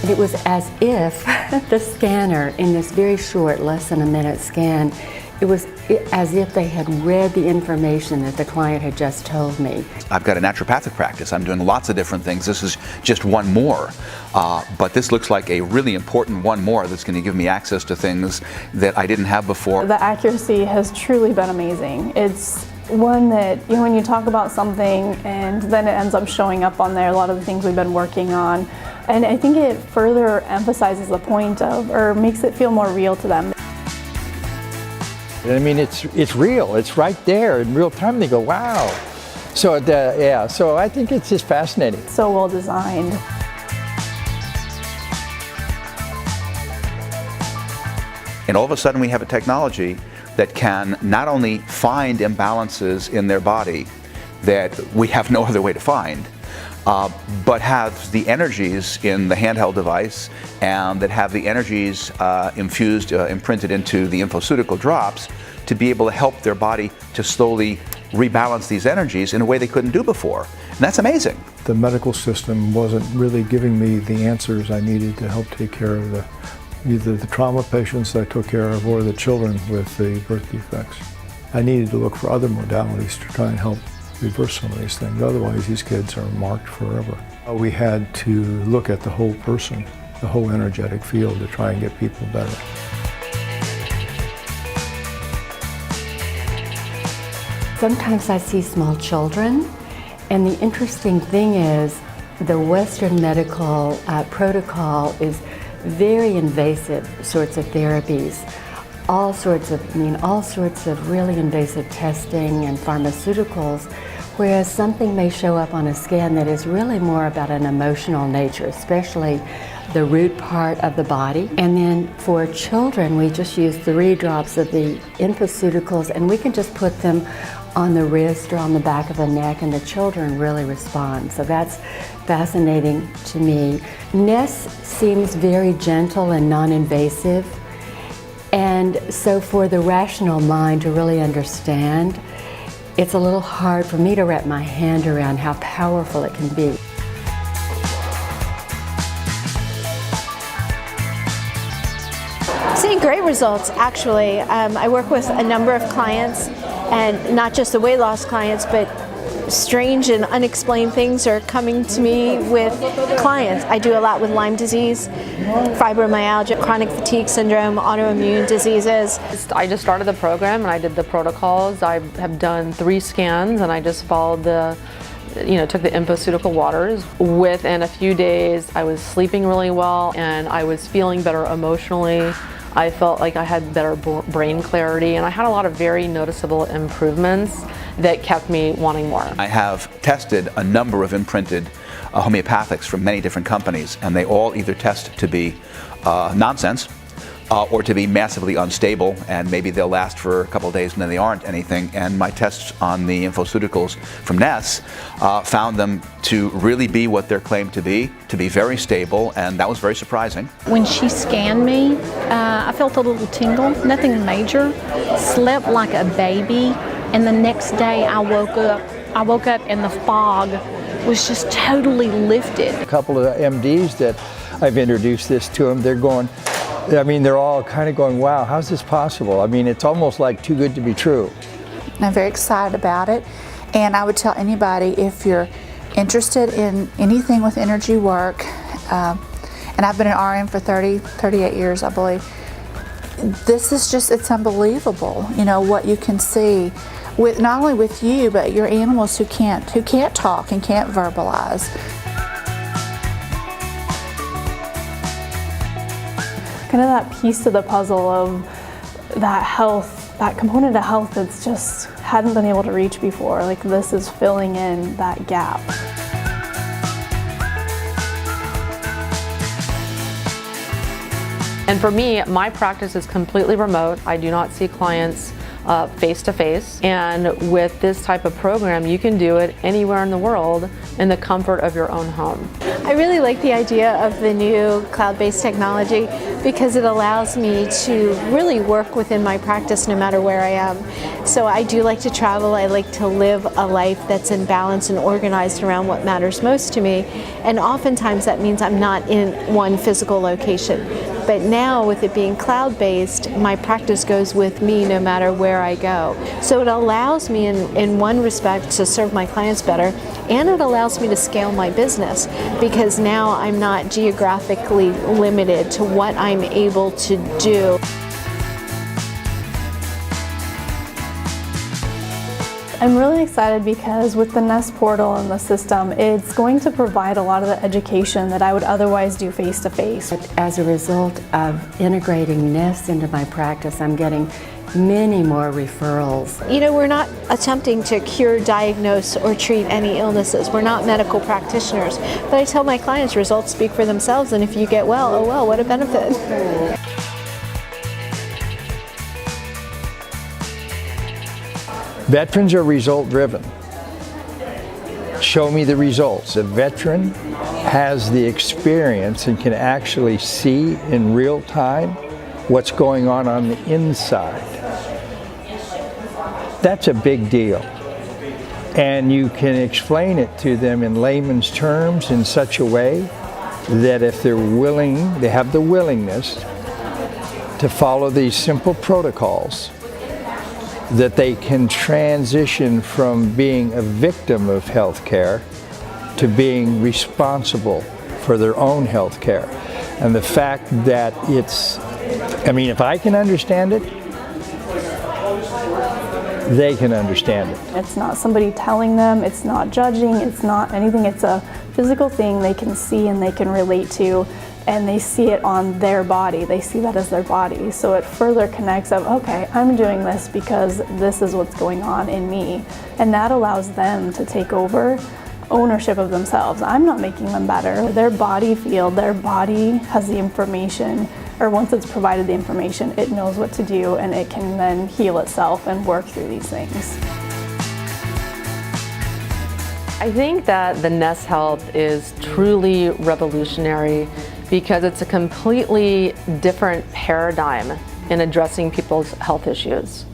It was as if the scanner, in this very short, less than a minute scan, it was as if they had read the information that the client had just told me. I've got a naturopathic practice. I'm doing lots of different things. This is just one more. But this looks like a really important one more that's going to give me access to things that I didn't have before. The accuracy has truly been amazing. It's one that, when you talk about something and then it ends up showing up on there, a lot of the things we've been working on. And I think it further emphasizes the point of, or makes it feel more real to them. I mean, it's real. It's right there in real time. They go, wow. So yeah. So I think it's just fascinating. So well designed. And all of a sudden we have a technology that can not only find imbalances in their body that we have no other way to find, but have the energies in the handheld device and that have the energies imprinted into the infoceutical drops to be able to help their body to slowly rebalance these energies in a way they couldn't do before. And that's amazing. The medical system wasn't really giving me the answers I needed to help take care of either the trauma patients I took care of or the children with the birth defects. I needed to look for other modalities to try and help reverse some of these things. Otherwise, these kids are marked forever. We had to look at the whole person, the whole energetic field, to try and get people better. Sometimes I see small children, and the interesting thing is the Western medical protocol is very invasive sorts of therapies. All sorts of really invasive testing and pharmaceuticals, whereas something may show up on a scan that is really more about an emotional nature, especially the root part of the body. And then for children, we just use 3 drops of the infoceuticals, and we can just put them on the wrist or on the back of the neck, and the children really respond. So that's fascinating to me. NES seems very gentle and non-invasive. And so for the rational mind to really understand, it's a little hard for me to wrap my hand around how powerful it can be. Seeing great results, actually. I work with a number of clients, and not just the weight loss clients, but strange and unexplained things are coming to me with clients. I do a lot with Lyme disease, fibromyalgia, chronic fatigue syndrome, autoimmune diseases. I just started the program and I did the protocols. I have done 3 scans and I just followed took the infoceutical waters. Within a few days, I was sleeping really well and I was feeling better emotionally. I felt like I had better brain clarity, and I had a lot of very noticeable improvements that kept me wanting more. I have tested a number of imprinted homeopathics from many different companies, and they all either test to be nonsense or to be massively unstable, and maybe they'll last for a couple of days and then they aren't anything. And my tests on the infoceuticals from NES found them to really be what they're claimed to be very stable, and that was very surprising. When she scanned me, I felt a little tingle, nothing major, slept like a baby, and the next day I woke up and the fog was just totally lifted. A couple of MDs that I've introduced this to them, they're all kind of going, wow, how's this possible? I mean, it's almost like too good to be true. I'm very excited about it, and I would tell anybody, if you're interested in anything with energy work, and I've been an RN for 38 years, I believe, this is just, it's unbelievable, what you can see with not only with you, but your animals who can't talk and can't verbalize. Kind of that piece to the puzzle of that health, that component of health that's just hadn't been able to reach before. Like, this is filling in that gap. And for me, my practice is completely remote. I do not see clients face-to-face. And with this type of program, you can do it anywhere in the world in the comfort of your own home. I really like the idea of the new cloud-based technology because it allows me to really work within my practice no matter where I am. So I do like to travel. I like to live a life that's in balance and organized around what matters most to me. And oftentimes that means I'm not in one physical location. But now with it being cloud-based, my practice goes with me no matter where I go. So it allows me in one respect to serve my clients better, and it allows me to scale my business because now I'm not geographically limited to what I'm able to do. I'm really excited because with the NES portal and the system, it's going to provide a lot of the education that I would otherwise do face-to-face. As a result of integrating NES into my practice, I'm getting many more referrals. You know, we're not attempting to cure, diagnose, or treat any illnesses. We're not medical practitioners. But I tell my clients results speak for themselves, and if you get well, oh well, what a benefit. Veterans are result driven. Show me the results. A veteran has the experience and can actually see in real time what's going on the inside. That's a big deal. And you can explain it to them in layman's terms in such a way that if they're willing, they have the willingness to follow these simple protocols, that they can transition from being a victim of health care to being responsible for their own health care. And the fact that if I can understand it, they can understand it. It's not somebody telling them, it's not judging, it's not anything. It's a physical thing they can see and they can relate to, and they see it on their body. They see that as their body. So it further connects of, okay, I'm doing this because this is what's going on in me. And that allows them to take over ownership of themselves. I'm not making them better. Their body field, their body has the information, or once it's provided the information, it knows what to do and it can then heal itself and work through these things. I think that the NES Health is truly revolutionary because it's a completely different paradigm in addressing people's health issues.